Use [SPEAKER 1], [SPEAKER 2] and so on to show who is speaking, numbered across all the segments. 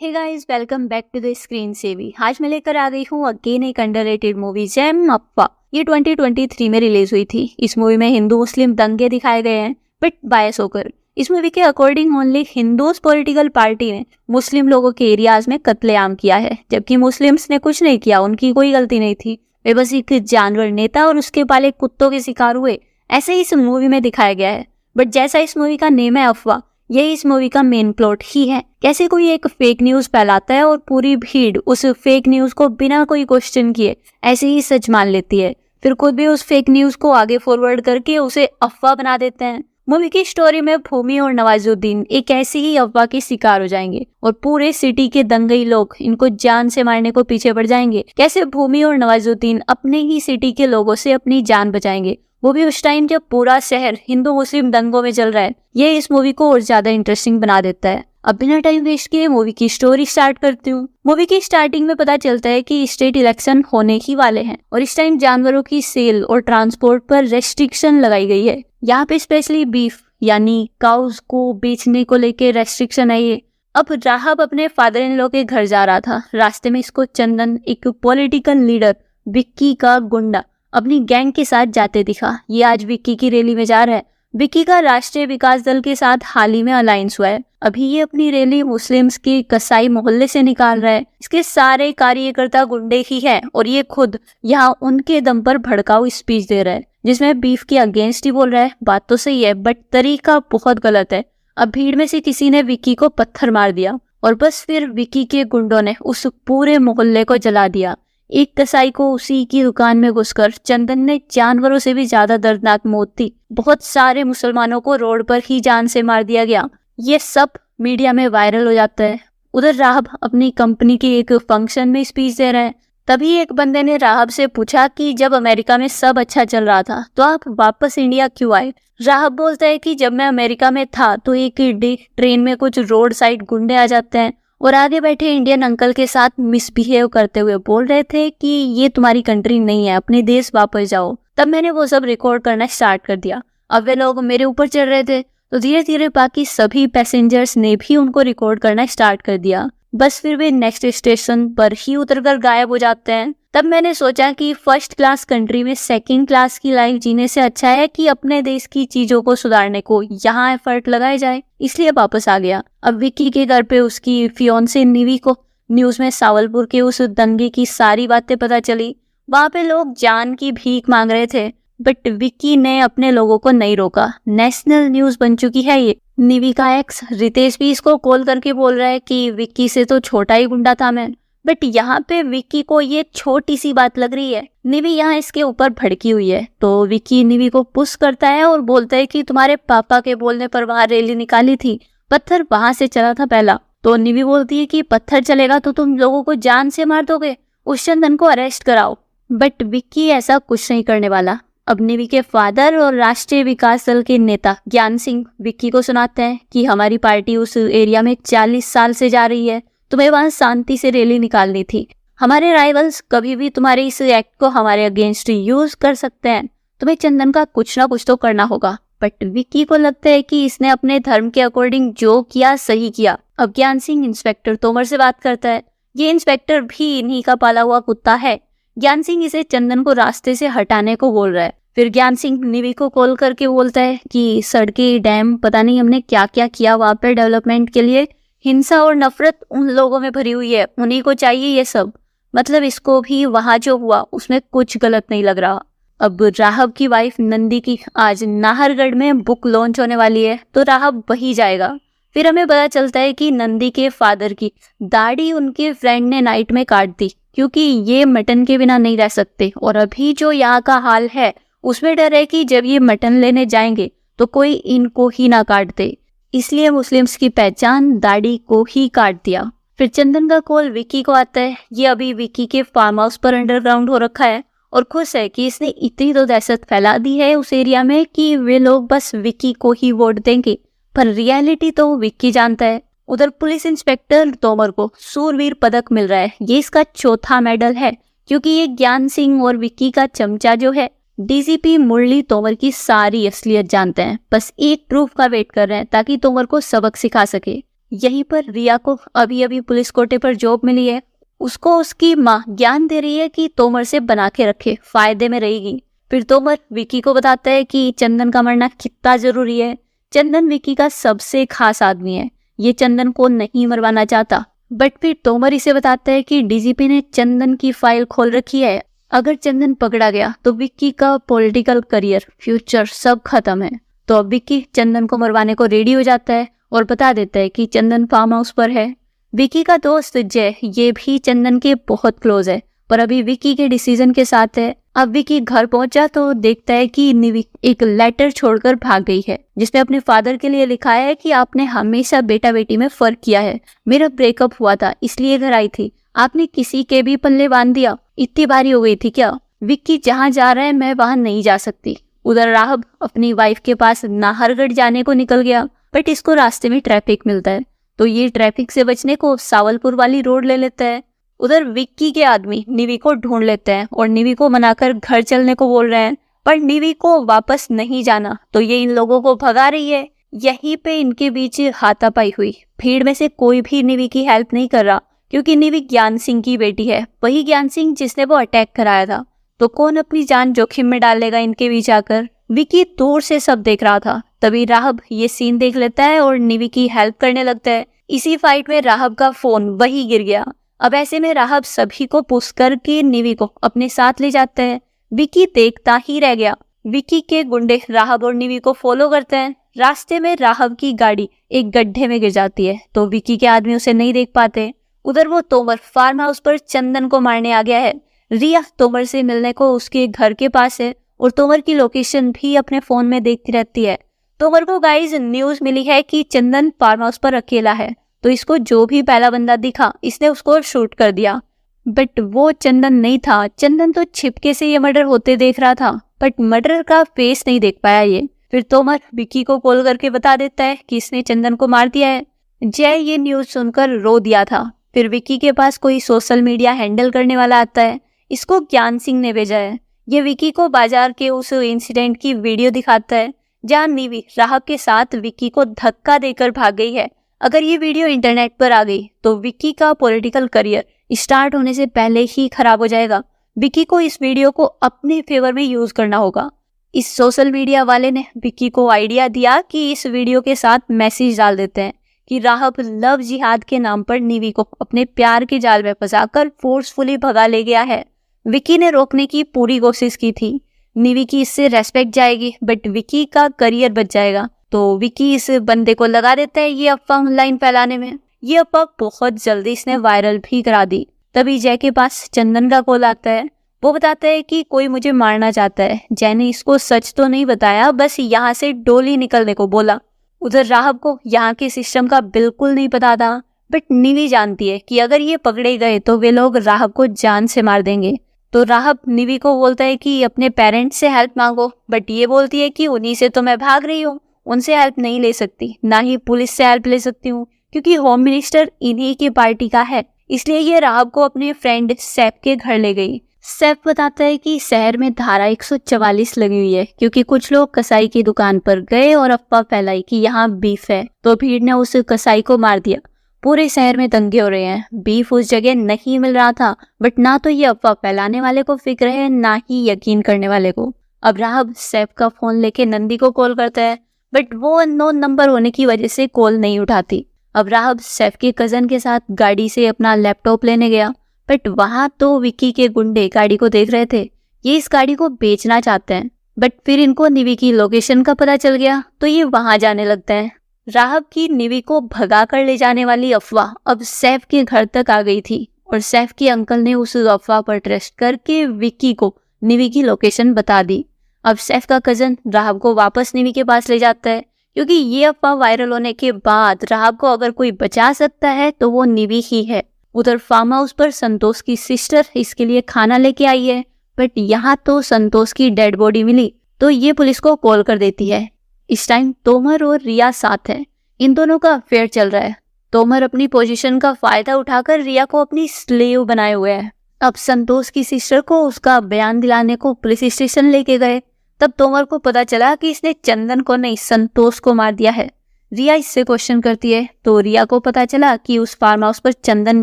[SPEAKER 1] Hey guys, welcome back to the screen savvy. आज मैं लेकर आ गई हूँ अगेन एक अंडररेटेड मूवी जेम अप्पा। ये 2023 में रिलीज हुई थी। इस मूवी में हिंदू मुस्लिम दंगे दिखाए गए हैं बट बायस होकर। इस मूवी के according only Hindus political party ने मुस्लिम लोगों के एरियाज में कत्लेआम किया है, जबकि मुस्लिम्स ने कुछ नहीं किया, उनकी कोई गलती नहीं थी। वे बस एक जानवर नेता और उसके पाले कुत्तों के शिकार हुए, ऐसे ही इस मूवी में दिखाया गया है। बट जैसा इस मूवी का नेम है अफवाह, यही इस मूवी का मेन प्लॉट ही है। कैसे कोई एक फेक न्यूज फैलाता है और पूरी भीड़ उस फेक न्यूज को बिना कोई क्वेश्चन किए ऐसे ही सच मान लेती है, फिर खुद भी उस फेक न्यूज को आगे फॉरवर्ड करके उसे अफवाह बना देते हैं। मूवी की स्टोरी में भूमि और नवाजुद्दीन एक ऐसी ही अफवाह के शिकार हो जाएंगे और पूरे सिटी के दंगई लोग इनको जान से मारने को पीछे पड़ जाएंगे। कैसे भूमि और नवाजुद्दीन अपने ही सिटी के लोगों से अपनी जान बचाएंगे, वो भी उस टाइम जब पूरा शहर हिंदू मुस्लिम दंगों में चल रहा है। ये इस मूवी को और ज्यादा इंटरेस्टिंग बना देता है। अब बिना टाइम वेस्ट किए मूवी की स्टोरी स्टार्ट करती हूँ। मूवी की स्टार्टिंग में पता चलता है कि स्टेट इलेक्शन होने ही वाले हैं और इस टाइम जानवरों की सेल और ट्रांसपोर्ट पर रेस्ट्रिक्शन लगाई गई है। यहाँ पे स्पेशली बीफ यानी काउस को बेचने को लेके रेस्ट्रिक्शन है ये। अब राहब अपने फादर इन लॉ के घर जा रहा था। रास्ते में इसको चंदन, एक पॉलिटिकल लीडर विक्की का गुंडा, अपनी गैंग के साथ जाते दिखा। ये आज विक्की की रैली में जा रहा है। विक्की का राष्ट्रीय विकास दल के साथ हाल ही में अलायंस हुआ है। अभी ये अपनी रैली मुस्लिम्स के कसाई मोहल्ले से निकाल रहा है। इसके सारे कार्यकर्ता गुंडे ही हैं और ये खुद यहाँ उनके दम पर भड़काऊ स्पीच दे रहा है, जिसमें बीफ के अगेंस्ट ही बोल रहा है। बात तो सही है बट तरीका बहुत गलत है। अब भीड़ में से किसी ने विक्की को पत्थर मार दिया और बस फिर विक्की के गुंडों ने उस पूरे मोहल्ले को जला दिया। एक कसाई को उसी की दुकान में घुसकर चंदन ने जानवरों से भी ज्यादा दर्दनाक मौत दी। बहुत सारे मुसलमानों को रोड पर ही जान से मार दिया गया। ये सब मीडिया में वायरल हो जाता है। उधर राहब अपनी कंपनी के एक फंक्शन में स्पीच दे रहे हैं। तभी एक बंदे ने राहब से पूछा कि जब अमेरिका में सब अच्छा चल रहा था तो आप वापस इंडिया क्यों आए। राहब बोलता है कि जब मैं अमेरिका में था तो एक डे ट्रेन में कुछ रोड साइड गुंडे आ जाते हैं और आगे बैठे इंडियन अंकल के साथ मिसबिहेव करते हुए बोल रहे थे कि ये तुम्हारी कंट्री नहीं है, अपने देश वापस जाओ। तब मैंने वो सब रिकॉर्ड करना स्टार्ट कर दिया। अब वे लोग मेरे ऊपर चढ़ रहे थे तो धीरे धीरे बाकी सभी पैसेंजर्स ने भी उनको रिकॉर्ड करना स्टार्ट कर दिया। बस फिर वे नेक्स्ट स्टेशन पर ही उतरकर गायब हो जाते हैं। तब मैंने सोचा कि फर्स्ट क्लास कंट्री में सेकंड क्लास की लाइफ जीने से अच्छा है कि अपने देश की चीजों को सुधारने को यहाँ एफर्ट लगाए जाए, इसलिए वापस आ गया। अब विक्की के घर पे उसकी फियोन्से निवी को न्यूज में सावलपुर के उस दंगे की सारी बातें पता चली। वहाँ पे लोग जान की भीख मांग रहे थे बट विक्की ने अपने लोगों को नहीं रोका। नेशनल न्यूज बन चुकी है ये। निवी का एक्स रितेश भी इसको कॉल करके बोल रहा है कि विक्की से तो छोटा ही गुंडा था मैं। बट यहाँ पे विक्की को ये छोटी सी बात लग रही है। निवी यहाँ इसके ऊपर भड़की हुई है तो विक्की निवी को पुश करता है और बोलता है कि तुम्हारे पापा के बोलने पर वहां रैली निकाली थी, पत्थर वहां से चला था पहला। तो निवी बोलती है कि पत्थर चलेगा तो तुम लोगों को जान से मार दोगे, उस चंदन को अरेस्ट कराओ। बट विक्की ऐसा कुछ नहीं करने वाला। अब निवी के फादर और राष्ट्रीय विकास दल के नेता ज्ञान सिंह विक्की को सुनाते हैं कि हमारी पार्टी उस एरिया में 40 साल से जा रही है, तुम्हें वहां शांति से रैली निकालनी थी। हमारे राइवल्स कभी भी तुम्हारे इस एक्ट को हमारे अगेंस्ट यूज कर सकते हैं, तुम्हें चंदन का कुछ ना कुछ तो करना होगा। बट विक्की को लगता है कि इसने अपने धर्म के अकॉर्डिंग जो किया सही किया। अब ज्ञान सिंह इंस्पेक्टर तोमर से बात करता है। ये इंस्पेक्टर भी इन्हीं का पाला हुआ कुत्ता है। ज्ञान सिंह इसे चंदन को रास्ते से हटाने को बोल रहा है। फिर ज्ञान सिंह निवी को कॉल करके बोलता है कि सड़कें, डैम, पता नहीं हमने क्या क्या किया वहाँ पे डेवलपमेंट के लिए। हिंसा और नफरत उन लोगों में भरी हुई है, उन्हीं को चाहिए ये सब। मतलब इसको भी वहां जो हुआ उसमें कुछ गलत नहीं लग रहा। अब राहब की वाइफ नंदी की आज नाहरगढ़ में बुक लॉन्च होने वाली है तो राहब वही जाएगा। फिर हमें पता चलता है कि नंदी के फादर की दाढ़ी उनके फ्रेंड ने नाइट में काट दी क्योंकि ये मटन के बिना नहीं रह सकते और अभी जो यहाँ का हाल है उसमें डर है कि जब ये मटन लेने जाएंगे तो कोई इनको ही ना काट दे, इसलिए मुस्लिम्स की पहचान दाढ़ी को ही काट दिया। फिर चंदन का कॉल विक्की को आता है। ये अभी विक्की के फार्म हाउस पर अंडरग्राउंड हो रखा है और खुश है कि इसने इतनी तो दहशत फैला दी है उस एरिया में कि वे लोग बस विक्की को ही वोट देंगे, पर रियलिटी तो विक्की जानता है। उधर पुलिस इंस्पेक्टर तोमर को सूरवीर पदक मिल रहा है। ये इसका चौथा मेडल है क्योंकि ये ज्ञान सिंह और विक्की का चमचा जो है डीजीपी मुरली तोमर की सारी असलियत जानते हैं, बस एक प्रूफ का वेट कर रहे हैं ताकि तोमर को सबक सिखा सके। यहीं पर रिया को अभी अभी पुलिस कोटे पर जॉब मिली है। उसको उसकी माँ ज्ञान दे रही है कि तोमर से बना के रखे, फायदे में रहेगी। फिर तोमर विक्की को बताता है कि चंदन का मरना कितना जरूरी है। चंदन विक्की का सबसे खास आदमी है, ये चंदन को नहीं मरवाना चाहता। बट फिर तोमर इसे बताता है कि डीजीपी ने चंदन की फाइल खोल रखी है, अगर चंदन पकड़ा गया तो विक्की का पॉलिटिकल करियर, फ्यूचर सब खत्म है। तो अब विक्की चंदन को मरवाने को रेडी हो जाता है और बता देता है कि चंदन फार्म हाउस पर है। विक्की का दोस्त जय ये भी चंदन के बहुत क्लोज है, पर अभी विक्की के डिसीजन के साथ है। अब विक्की घर पहुंचा तो देखता है कि निवी एक लेटर छोड़कर भाग गई है, जिसमें अपने फादर के लिए लिखा है कि आपने हमेशा बेटा बेटी में फर्क किया है, मेरा ब्रेकअप हुआ था इसलिए घर आई थी, आपने किसी के भी पल्ले बांध दिया, इतनी बारी हो गई थी क्या? विक्की जहाँ जा रहा है मैं वहां नहीं जा सकती। उधर राहब अपनी वाइफ के पास नाहरगढ़ जाने को निकल गया, बट इसको रास्ते में ट्रैफिक मिलता है, तो ये ट्रैफिक से बचने को सावलपुर वाली रोड ले लेता है। उधर विक्की के आदमी निवी को ढूंढ लेते हैं और निवी को मनाकर घर चलने को बोल रहे हैं, पर निवी को वापस नहीं जाना, तो ये इन लोगों को भगा रही है। यहीं पे इनके बीच हाथापाई हुई। भीड़ में से कोई भी निवी की हेल्प नहीं कर रहा, क्योंकि निवी ज्ञान सिंह की बेटी है, वही ज्ञान सिंह जिसने वो अटैक कराया था, तो कौन अपनी जान जोखिम में डालेगा इनके बीच आकर। विक्की दूर से सब देख रहा था, तभी राहब ये सीन देख लेता है और निवी की हेल्प करने लगता है। इसी फाइट में राहब का फोन वही गिर गया। अब ऐसे में राहब सभी को पुश करके निवी को अपने साथ ले जाता है। विक्की देखता ही रह गया। विक्की के गुंडे राहब और निवी को फॉलो करते हैं। रास्ते में राहब की गाड़ी एक गड्ढे में गिर जाती है, तो विक्की के आदमी उसे नहीं देख पाते। उधर वो तोमर फार्म हाउस पर चंदन को मारने आ गया है। रिया तोमर से मिलने को उसके घर के पास है और तोमर की लोकेशन भी अपने फोन में देखती रहती है। तोमर को गाइस न्यूज मिली है कि चंदन फार्म हाउस पर अकेला है, तो इसको जो भी पहला बंदा दिखा इसने उसको शूट कर दिया। बट वो चंदन नहीं था। चंदन तो छिपके से ये मर्डर होते देख रहा था, बट मर्डर का फेस नहीं देख पाया ये। फिर तोमर विक्की को कॉल करके बता देता है कि इसने चंदन को मार दिया है। जय ये न्यूज सुनकर रो दिया था। फिर विक्की के पास कोई सोशल मीडिया हैंडल करने वाला आता है, इसको ज्ञान सिंह ने भेजा है। ये विक्की को बाजार के उस इंसिडेंट की वीडियो दिखाता है जहाँ निवी राहब के साथ विक्की को धक्का देकर भाग गई है। अगर ये वीडियो इंटरनेट पर आ गई तो विक्की का पॉलिटिकल करियर स्टार्ट होने से पहले ही खराब हो जाएगा। विक्की को इस वीडियो को अपने फेवर में यूज करना होगा। इस सोशल मीडिया वाले ने विक्की को आइडिया दिया कि इस वीडियो के साथ मैसेज डाल देते हैं कि राहब लव जिहाद के नाम पर निवी को अपने प्यार के जाल में फंसाकर फोर्सफुली भगा ले गया है। विक्की ने रोकने की पूरी कोशिश की थी। निवी की इससे रेस्पेक्ट जाएगी, बट विक्की का करियर बच जाएगा। तो विक्की इस बंदे को लगा देता है ये अफवाह ऑनलाइन फैलाने में। ये अफवाह बहुत जल्दी इसने वायरल भी करा दी। तभी जय के पास चंदन का कॉल आता है। वो बताता है कि कोई मुझे मारना चाहता है। जय ने इसको सच तो नहीं बताया, बस यहाँ से डोली निकलने को बोला। उधर राहब को यहाँ के सिस्टम का बिल्कुल नहीं पता था, बट निवी जानती है कि अगर ये पकड़े गए तो वे लोग राहब को जान से मार देंगे। तो राहब निवी को बोलता है कि अपने पेरेंट्स से हेल्प मांगो, बट ये बोलती है कि उन्हीं से तो मैं भाग रही हूँ, उनसे हेल्प नहीं ले सकती, ना ही पुलिस से हेल्प ले सकती हूँ, क्योंकि होम मिनिस्टर इन्हीं की पार्टी का है। इसलिए ये राहब को अपने फ्रेंड सैफ के घर ले गई। सैफ बताता है कि शहर में धारा 144 लगी हुई है, क्योंकि कुछ लोग कसाई की दुकान पर गए और अफवाह फैलाई कि यहाँ बीफ है, तो भीड़ ने उस कसाई को मार दिया। पूरे शहर में दंगे हो रहे हैं। बीफ उस जगह नहीं मिल रहा था, बट ना तो ये अफवाह फैलाने वाले को फिक्र है, ना ही यकीन करने वाले को। अब राहब सैफ का फोन लेके नंदी को कॉल करता है, बट वो अननोन नंबर होने की वजह से कॉल नहीं उठाती। अब राहब सैफ के कजन के साथ गाड़ी से अपना लैपटॉप लेने गया, बट वहां तो विक्की के गुंडे गाड़ी को देख रहे थे। ये इस गाड़ी को बेचना चाहते हैं, बट फिर इनको निवी की लोकेशन का पता चल गया, तो ये वहां जाने लगते हैं। राहब की निवी को भगा कर ले जाने वाली अफवाह अब सैफ के घर तक आ गई थी, और सैफ के अंकल ने उस अफवाह पर ट्रस्ट करके विक्की को निवी की लोकेशन बता दी। अब सैफ का कजन राहब को वापस निवी के पास ले जाता है, क्योंकि ये अफवाह वायरल होने के बाद राहब को अगर कोई बचा सकता है तो वो निवी ही है। उधर फार्म हाउस पर संतोष की सिस्टर इसके लिए खाना लेके आई है, बट यहाँ तो संतोष की डेड बॉडी मिली, तो ये पुलिस को कॉल कर देती है। इस टाइम तोमर और रिया साथ है। इन दोनों का अफेयर चल रहा है। तोमर अपनी पोजीशन का फायदा उठाकर रिया को अपनी स्लेव बनाए हुए है। अब संतोष की सिस्टर को उसका बयान दिलाने को पुलिस स्टेशन लेके गए। तब तोमर को पता चला कि इसने चंदन को नहीं, संतोष को मार दिया है। रिया इससे क्वेश्चन करती है तो रिया को पता चला कि उस फार्म हाउस पर चंदन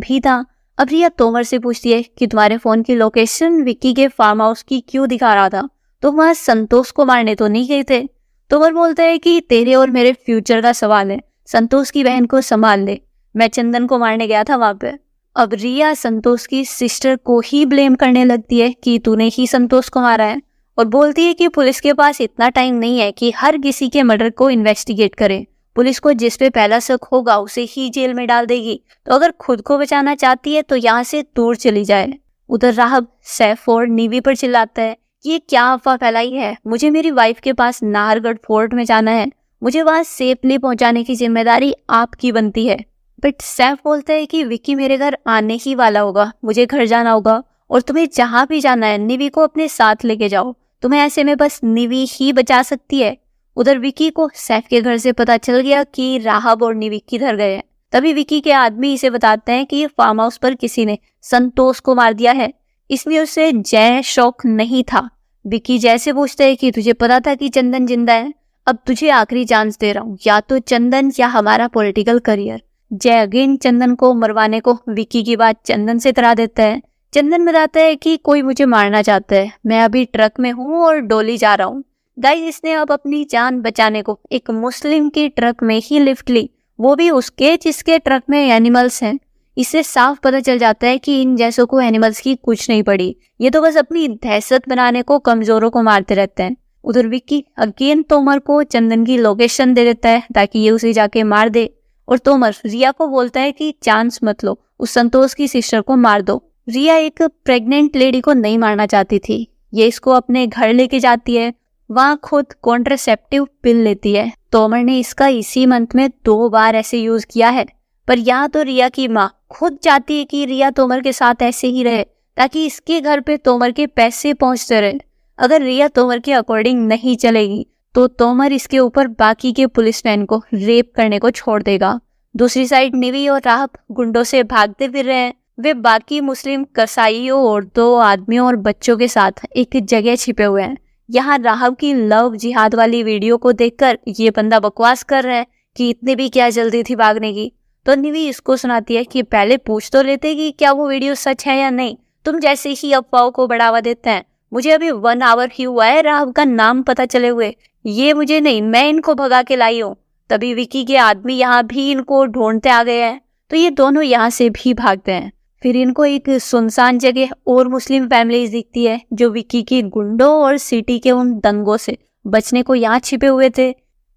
[SPEAKER 1] भी था। अब रिया तोमर से पूछती है कि तुम्हारे फोन की लोकेशन विक्की के फार्म हाउस की क्यों दिखा रहा था, तो वहां संतोष को मारने तो नहीं गए थे। तोमर बोलता है कि तेरे और मेरे फ्यूचर का सवाल है, संतोष की बहन को संभाल ले, मैं चंदन को मारने गया था वहां पे। अब रिया संतोष की सिस्टर को ही ब्लेम करने लगती है कि तूने ही संतोष को मारा है, और बोलती है कि पुलिस के पास इतना टाइम नहीं है कि हर किसी के मर्डर को इन्वेस्टिगेट करे। पुलिस को जिस पे पहला शक होगा उसे ही जेल में डाल देगी, तो अगर खुद को बचाना चाहती है तो यहाँ से दूर चली जाए। उधर राहब सैफ और नीवी पर चिल्लाता है कि ये क्या अफवाह फैलाई है, मुझे मेरी वाइफ के पास नाहरगढ़ फोर्ट में जाना है, मुझे वहां सेफली पहुंचाने की जिम्मेदारी आपकी बनती है। बट सैफ बोलता है कि विक्की मेरे घर आने ही वाला होगा, मुझे घर जाना होगा, और तुम्हें जहां भी जाना है निवी को अपने साथ लेके जाओ, तुम्हें ऐसे में बस निवी ही बचा सकती है। उधर विक्की को सैफ के घर से पता चल गया कि राहब और निवी किधर गए हैं। तभी विक्की के आदमी इसे बताते हैं कि फार्म हाउस पर किसी ने संतोष को मार दिया है। इसलिए उसे जय शौक नहीं था। विक्की जैसे पूछता है कि तुझे पता था कि चंदन जिंदा है, अब तुझे आखिरी चांस दे रहा हूँ, या तो चंदन या हमारा पॉलिटिकल करियर। जय अगेन चंदन को मरवाने को विक्की की बात चंदन से करा देता है। चंदन बताता है कि कोई मुझे मारना चाहता है, मैं अभी ट्रक में हूँ और डोली जा रहा हूँ। गाइस, इसने अब अपनी जान बचाने को एक मुस्लिम की ट्रक में ही लिफ्ट ली, वो भी उसके जिसके ट्रक में एनिमल्स हैं। इससे साफ पता चल जाता है कि इन जैसों को एनिमल्स की कुछ नहीं पड़ी, ये तो बस अपनी दहशत बनाने को कमजोरों को मारते रहते हैं। उधर विक्की अगेन तोमर को चंदन की लोकेशन दे देता है ताकि ये उसे जाके मार दे, और तोमर रिया को बोलता है कि चांस मत लो, उस संतोष की सिस्टर को मार दो। रिया एक प्रेग्नेंट लेडी को नहीं मारना चाहती थी, ये इसको अपने घर लेके जाती है, वहाँ खुद कॉन्ट्रासेप्टिव पिल लेती है। तोमर ने इसका इसी मंथ में 2 बार ऐसे यूज किया है, पर यहाँ तो रिया की माँ खुद चाहती है कि रिया तोमर के साथ ऐसे ही रहे ताकि इसके घर पे तोमर के पैसे पहुंचते रहे। अगर रिया तोमर के अकॉर्डिंग नहीं चलेगी तो तोमर इसके ऊपर बाकी के पुलिसमैन को रेप करने को छोड़ देगा। दूसरी साइड निवी और राहब गुंडों से भागते फिर रहे हैं। वे बाकी मुस्लिम कसाईयों, औरतों, आदमियों और बच्चों के साथ एक जगह छिपे हुए हैं। यहाँ राहब की लव जिहाद वाली वीडियो को देखकर ये बंदा बकवास कर रहा है कि इतनी भी क्या जल्दी थी भागने की, तो निवी इसको सुनाती है कि पहले पूछ तो लेते कि क्या वो वीडियो सच है या नहीं, तुम जैसे ही अफवाहों को बढ़ावा देते हैं। मुझे अभी 1 आवर ही हुआ है राहब का नाम पता चले हुए, ये मुझे नहीं, मैं इनको भगा के लाई हूँ। तभी विक्की के आदमी यहाँ भी इनको ढूंढते आ गए हैं, तो ये दोनों यहाँ से भी भागते हैं। फिर इनको एक सुनसान जगह और मुस्लिम फैमिलीज दिखती है जो विक्की की गुंडों और सिटी के उन दंगों से बचने को यहाँ छिपे हुए थे।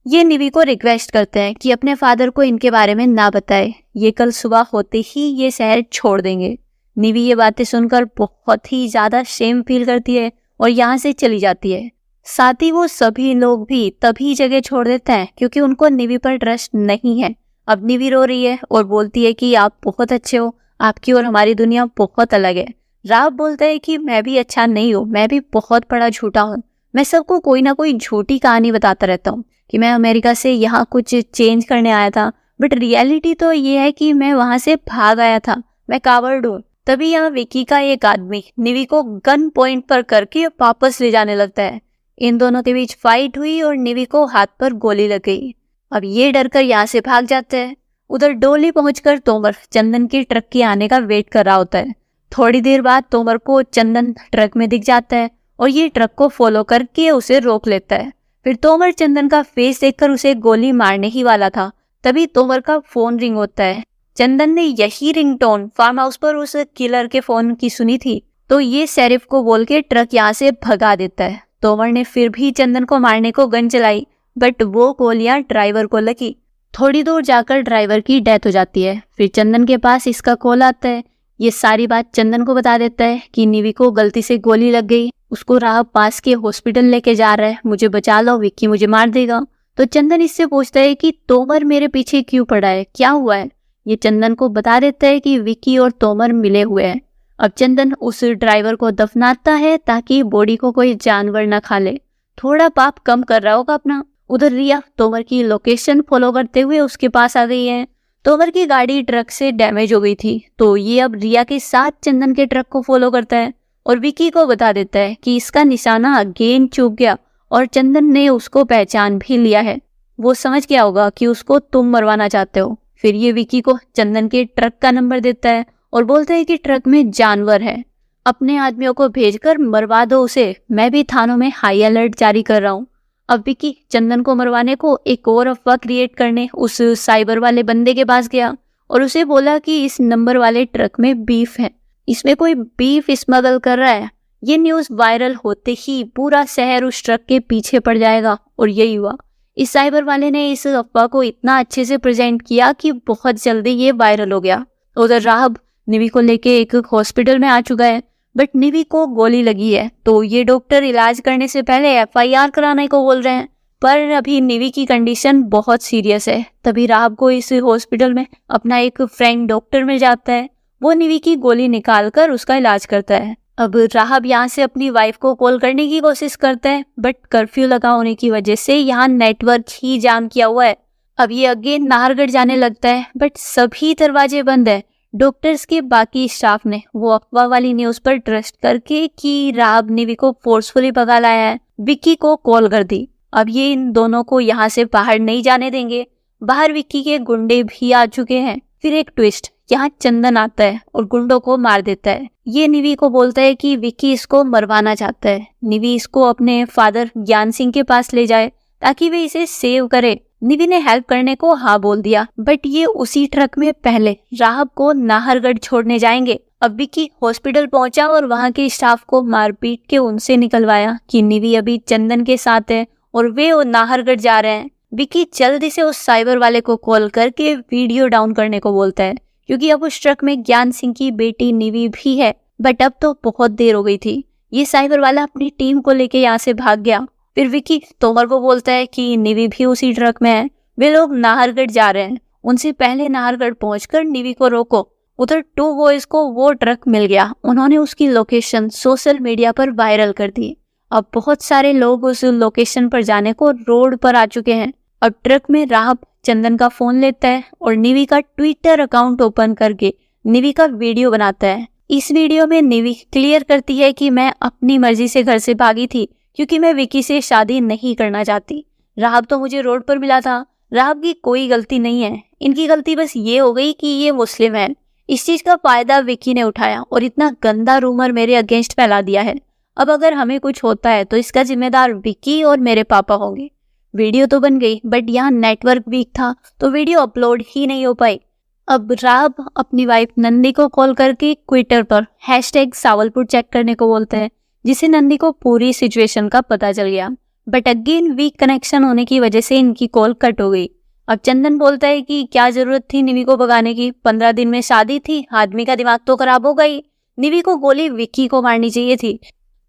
[SPEAKER 1] ये निवी को रिक्वेस्ट करते हैं कि अपने फादर को इनके बारे में ना बताए, ये कल सुबह होते ही ये शहर छोड़ देंगे। निवी ये बातें सुनकर बहुत ही ज्यादा शेम फील करती है और यहाँ से चली जाती है। साथ ही वो सभी लोग भी तभी जगह छोड़ देते हैं क्योंकि उनको निवी पर ट्रस्ट नहीं है। अब निवी रो रही है और बोलती है कि आप बहुत अच्छे हो, आपकी और हमारी दुनिया बहुत अलग है। राव बोलता है कि मैं भी अच्छा नहीं हूँ, मैं भी बहुत बड़ा झूठा हूँ, मैं सबको कोई ना कोई झूठी कहानी बताता रहता हूँ कि मैं अमेरिका से यहाँ कुछ चेंज करने आया था, बट रियलिटी तो ये है कि मैं वहां से भाग आया था, मैं कावर्ड हूँ। तभी यहाँ विक्की का एक आदमी निवी को गन पॉइंट पर करके वापस ले जाने लगता है। इन दोनों के बीच फाइट हुई और निवी को हाथ पर गोली लग गई। अब ये डरकर यहाँ से भाग जाते हैं। उधर डोली पहुंचकर तोमर चंदन की ट्रक के आने का वेट कर रहा होता है। थोड़ी देर बाद तोमर को चंदन ट्रक में दिख जाता है और ये ट्रक को फॉलो करके उसे रोक लेता है। फिर तोमर चंदन का फेस देखकर उसे गोली मारने ही वाला था, तभी तोमर का फोन रिंग होता है। चंदन ने यही रिंगटोन फार्म हाउस पर उस किलर के फोन की सुनी थी, तो ये शेरिफ को बोल के ट्रक यहाँ से भगा देता है। तोमर ने फिर भी चंदन को मारने को गन चलाई, बट वो गोलियां ड्राइवर को लगी। थोड़ी दूर जाकर ड्राइवर की डेथ हो जाती है। फिर चंदन के पास इसका कॉल आता है। ये सारी बात चंदन को बता देता है कि निवी को गलती से गोली लग गई, उसको राह पास के हॉस्पिटल लेके जा रहा है, मुझे बचा लो, विक्की मुझे मार देगा। तो चंदन इससे पूछता है कि तोमर मेरे पीछे क्यों पड़ा है, क्या हुआ है। ये चंदन को बता देता है कि विक्की और तोमर मिले हुए हैं। अब चंदन उस ड्राइवर को दफनाता है ताकि बॉडी को कोई जानवर न खा ले, थोड़ा पाप कम कर रहा होगा अपना। उधर रिया तोमर की लोकेशन फॉलो करते हुए उसके पास आ गई है। तोमर की गाड़ी ट्रक से डैमेज हो गई थी, तो ये अब रिया के साथ चंदन के ट्रक को फॉलो करता है और विक्की को बता देता है कि इसका निशाना अगेन चूक गया और चंदन ने उसको पहचान भी लिया है। वो समझ गया होगा कि उसको तुम मरवाना चाहते हो। फिर ये विकी को चंदन के ट्रक का नंबर देता है और बोलता है कि ट्रक में जानवर है, अपने आदमियों को भेजकर मरवा दो उसे, मैं भी थानों में हाई अलर्ट जारी कर रहा हूँ। अब विकी चंदन को मरवाने को एक और अफवाह क्रिएट करने उस साइबर वाले बंदे के पास गया और उसे बोला कि इस नंबर वाले ट्रक में बीफ है, इसमें कोई बीफ स्मगल कर रहा है। ये न्यूज़ वायरल होते ही पूरा शहर उस ट्रक के पीछे पड़ जाएगा और यही हुआ। इस साइबर वाले ने इस अफवाह को इतना अच्छे से प्रेजेंट किया कि बहुत जल्दी ये वायरल हो गया। उधर राहब निवी को लेके एक हॉस्पिटल में आ चुका है, बट निवी को गोली लगी है, तो ये डॉक्टर इलाज करने से पहले FIR कराने को बोल रहे हैं। पर अभी निवी की कंडीशन बहुत सीरियस है। तभी राहब को इस हॉस्पिटल में अपना एक फ्रेंड डॉक्टर मिल जाता है। वो निवी की गोली निकाल कर उसका इलाज करता है। अब राहब यहाँ से अपनी वाइफ को कॉल करने की कोशिश करता है, बट कर्फ्यू लगा होने की वजह से यहाँ नेटवर्क ही जाम किया हुआ है। अब ये अगेन नाहरगढ़ जाने लगता है, बट सभी दरवाजे बंद है। डॉक्टर्स के बाकी स्टाफ ने वो अफवाह वाली न्यूज पर ट्रस्ट करके कि राहब निवी को फोर्सफुली भगा लाया है, विक्की को कॉल कर दी। अब ये इन दोनों को यहाँ से बाहर नहीं जाने देंगे। बाहर विक्की के गुंडे भी आ चुके हैं। फिर एक ट्विस्ट, यहाँ चंदन आता है और गुंडों को मार देता है। ये निवी को बोलता है कि विक्की इसको मरवाना चाहता है। निवी इसको अपने फादर ज्ञान सिंह के पास ले जाए ताकि वे इसे सेव करे। निवी ने हेल्प करने को हाँ बोल दिया, बट ये उसी ट्रक में पहले राहब को नाहरगढ़ छोड़ने जाएंगे। अब विक्की हॉस्पिटल पहुंचा और वहां के स्टाफ को मारपीट के उनसे निकलवाया कि निवी अभी चंदन के साथ है और वे नाहरगढ़ जा रहे हैं। विक्की जल्दी से उस साइबर वाले को कॉल करके वीडियो डाउन करने को बोलता है, क्योंकि अब उस ट्रक में ज्ञान सिंह की बेटी निवी भी है। बट अब तो बहुत देर हो गई थी। ये साइबर वाला अपनी टीम को लेके यहाँ से भाग गया। फिर विक्की तोमर को बोलता है कि निवी भी उसी ट्रक में है, वे लोग नाहरगढ़ जा रहे हैं, उनसे पहले नाहरगढ़ पहुंचकर निवी को रोको। उधर 2 बॉयज को वो ट्रक मिल गया। उन्होंने उसकी लोकेशन सोशल मीडिया पर वायरल कर दी। अब बहुत सारे लोग उस लोकेशन पर जाने को रोड पर आ चुके हैं। अब ट्रक में राहब चंदन का फोन लेता है और निवी का ट्विटर अकाउंट ओपन करके निवी का वीडियो बनाता है। इस वीडियो में निवी क्लियर करती है कि मैं अपनी मर्जी से घर से भागी थी, क्योंकि मैं विक्की से शादी नहीं करना चाहती। राहब तो मुझे रोड पर मिला था। राहब की कोई गलती नहीं है, इनकी गलती बस ये हो गई कि ये मुस्लिम है। इस चीज का फायदा विक्की ने उठाया और इतना गंदा रूमर मेरे अगेंस्ट फैला दिया है। अब अगर हमें कुछ होता है तो इसका जिम्मेदार विक्की और मेरे पापा होंगे। वीडियो तो बन गई, बट यहाँ नेटवर्क वीक था तो वीडियो अपलोड ही नहीं हो पाई। अब राहब अपनी वाइफ नंदी को कॉल करके ट्विटर पर #सावलपुर चेक करने को बोलता है, जिससे नंदी को पूरी सिचुएशन का पता चल गया। बट अगेन वीक कनेक्शन होने की वजह से इनकी कॉल कट हो गई। अब चंदन बोलता है कि क्या जरूरत थी निवी को भगाने की, 15 दिन में शादी थी, आदमी का दिमाग तो खराब हो गई। निवी को गोली विक्की को मारनी चाहिए थी।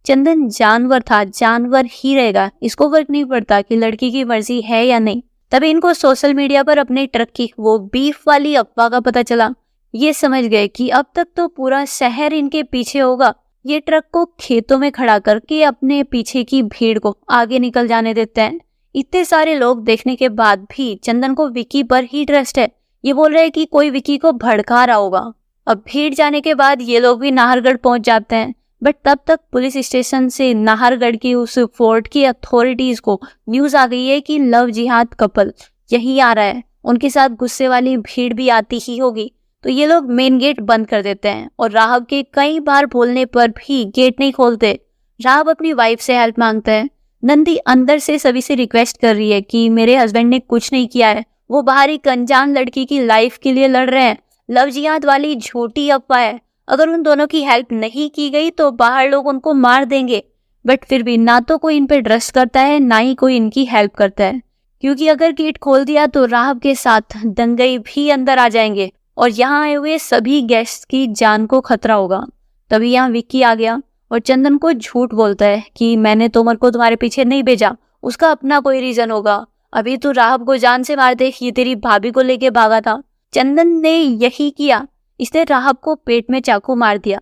[SPEAKER 1] चंदन जानवर था, जानवर ही रहेगा, इसको फर्क नहीं पड़ता कि लड़की की मर्जी है या नहीं। तभी इनको सोशल मीडिया पर अपने ट्रक की वो बीफ वाली अफवाह का पता चला। ये समझ गए कि अब तक तो पूरा शहर इनके पीछे होगा। ये ट्रक को खेतों में खड़ा करके अपने पीछे की भीड़ को आगे निकल जाने देते हैं। इतने सारे लोग देखने के बाद भी चंदन को विक्की पर ही ट्रस्ट है। ये बोल रहे हैं कि कोई विक्की को भड़का रहा होगा। अब भीड़ जाने के बाद ये लोग भी नाहरगढ़ पहुंच जाते हैं, बट तब तक पुलिस स्टेशन से नाहरगढ़ की उस फोर्ट की अथॉरिटीज को न्यूज आ गई है कि लव जिहाद कपल यही आ रहा है। उनके साथ गुस्से वाली भीड़ भी आती ही होगी, तो ये लोग मेन गेट बंद कर देते हैं और राहब के कई बार बोलने पर भी गेट नहीं खोलते। राहब अपनी वाइफ से हेल्प मांगता है। नंदी अंदर से सभी से रिक्वेस्ट कर रही है कि मेरे हस्बैंड ने कुछ नहीं किया है, वो बाहर एक अनजान लड़की की लाइफ के लिए लड़ रहे हैं। लव जिहाद वाली झूठी अफवाह है, अगर उन दोनों की हेल्प नहीं की गई तो बाहर लोग उनको मार देंगे। बट फिर भी ना तो कोई इन पे ट्रस्ट करता है, ना ही कोई इनकी हेल्प करता है, क्योंकि अगर गेट खोल दिया तो राहब के साथ दंगई भी अंदर आ जाएंगे और यहाँ आए हुए सभी गेस्ट की जान को खतरा होगा। तभी यहाँ विक्की आ गया और चंदन को झूठ बोलता है कि मैंने तोमर को तुम्हारे पीछे नहीं भेजा, उसका अपना कोई रीजन होगा। अभी तू राहब को जान से मार दे, ये तेरी भाभी को लेके भागा था। चंदन ने यही किया, इसने राहब को पेट में चाकू मार दिया।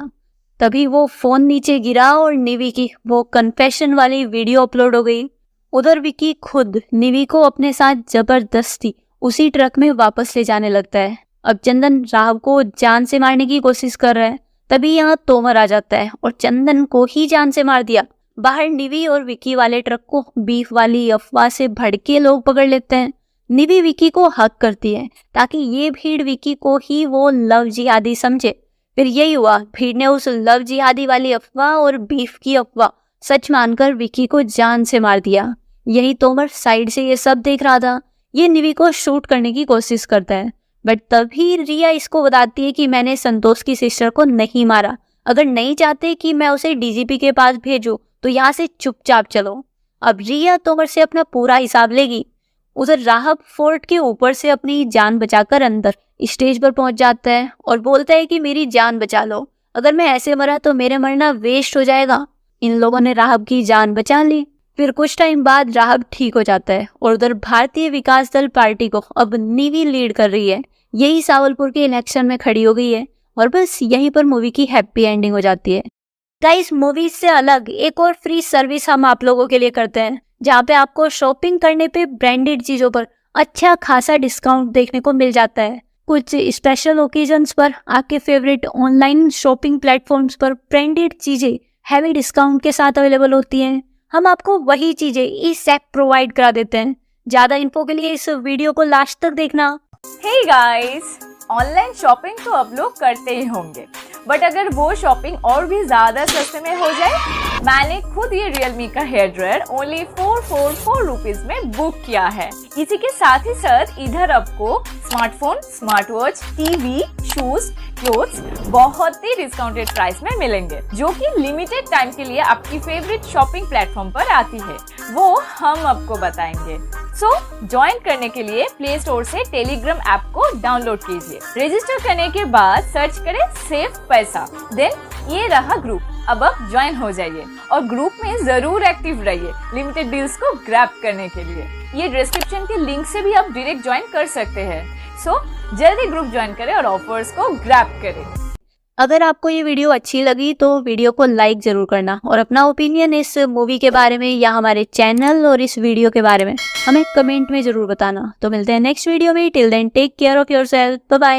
[SPEAKER 1] तभी वो फोन नीचे गिरा और निवी की वो कन्फेशन वाली वीडियो अपलोड हो गई। उधर विक्की खुद निवी को अपने साथ जबरदस्ती उसी ट्रक में वापस ले जाने लगता है। अब चंदन राहब को जान से मारने की कोशिश कर रहा है। तभी यहाँ तोमर आ जाता है और चंदन को ही जान से मार दिया। बाहर निवी और विकी वाले ट्रक को बीफ वाली अफवाह से भड़के लोग पकड़ लेते हैं। निवी विकी को हक करती है ताकि ये भीड़ विकी को ही वो लव जिहादी समझे। फिर यही हुआ, भीड़ ने उस लव जिहादी वाली अफवाह और बीफ की अफवाह सच मानकर विकी को जान से मार दिया। यही तोमर साइड से ये सब देख रहा था। ये निवी को शूट करने की कोशिश करता है, बट तभी रिया इसको बताती है कि मैंने संतोष की सिस्टर को नहीं मारा। अगर नहीं चाहते कि मैं उसे डीजीपी के पास भेजूं तो यहाँ से चुपचाप चलो। अब रिया तोमर से अपना पूरा हिसाब लेगी। उधर राहब फोर्ट के ऊपर से अपनी जान बचाकर अंदर स्टेज पर पहुंच जाता है और बोलता है कि मेरी जान बचा लो, अगर मैं ऐसे मरा तो मेरा मरना वेस्ट हो जाएगा। इन लोगों ने राहब की जान बचा ली। फिर कुछ टाइम बाद राहब ठीक हो जाता है और उधर भारतीय विकास दल पार्टी को अब निवी लीड कर रही है। यही सावलपुर के इलेक्शन में खड़ी हो गई है और बस यहीं पर मूवी की हैप्पी एंडिंग हो जाती है। गाइस, मूवी से अलग एक और फ्री सर्विस हम आप लोगों के लिए करते हैं, जहाँ पे आपको शॉपिंग करने पे ब्रांडेड चीजों पर अच्छा खासा डिस्काउंट देखने को मिल जाता है। कुछ स्पेशल ओकेजन्स पर आपके फेवरेट ऑनलाइन शॉपिंग प्लेटफॉर्म्स पर ब्रांडेड चीजें हैवी डिस्काउंट के साथ अवेलेबल होती हैं। हम आपको वही चीजें इस ऐप प्रोवाइड करा देते हैं। ज्यादा इन्फो के लिए इस वीडियो को लास्ट तक देखना।
[SPEAKER 2] हे गाइस, ऑनलाइन शॉपिंग तो अब लोग करते ही होंगे, बट अगर वो शॉपिंग और भी ज्यादा सस्ते में हो जाए, मैंने खुद ये Realme का हेयर ड्रायर ओनली 444 रुपीज में बुक किया है। इसी के साथ ही साथ इधर आपको smartphone, smart watch, TV, shoes, clothes बहुत ही डिस्काउंटेड प्राइस में मिलेंगे, जो कि लिमिटेड टाइम के लिए आपकी फेवरेट शॉपिंग प्लेटफॉर्म पर आती है। वो हम आपको बताएंगे। सो ज्वाइन करने के लिए प्ले स्टोर से टेलीग्राम ऐप को डाउनलोड कीजिए। रजिस्टर करने के बाद सर्च करें सेव पैसा, देन ये रहा ग्रुप। अब आप ज्वाइन हो जाइए और ग्रुप में जरूर एक्टिव रहिए लिमिटेड डील्स को ग्रैब करने के लिए। ये डिस्क्रिप्शन के लिंक से भी आप डायरेक्ट ज्वाइन कर सकते हैं। सो जल्दी ग्रुप ज्वाइन करें और ऑफर्स को ग्रैब करें।
[SPEAKER 1] अगर आपको ये वीडियो अच्छी लगी तो वीडियो को लाइक जरूर करना और अपना ओपिनियन इस मूवी के बारे में या हमारे चैनल और इस वीडियो के बारे में हमें कमेंट में जरूर बताना। तो मिलते हैं नेक्स्ट वीडियो में। Till then take care of yourself. Bye bye.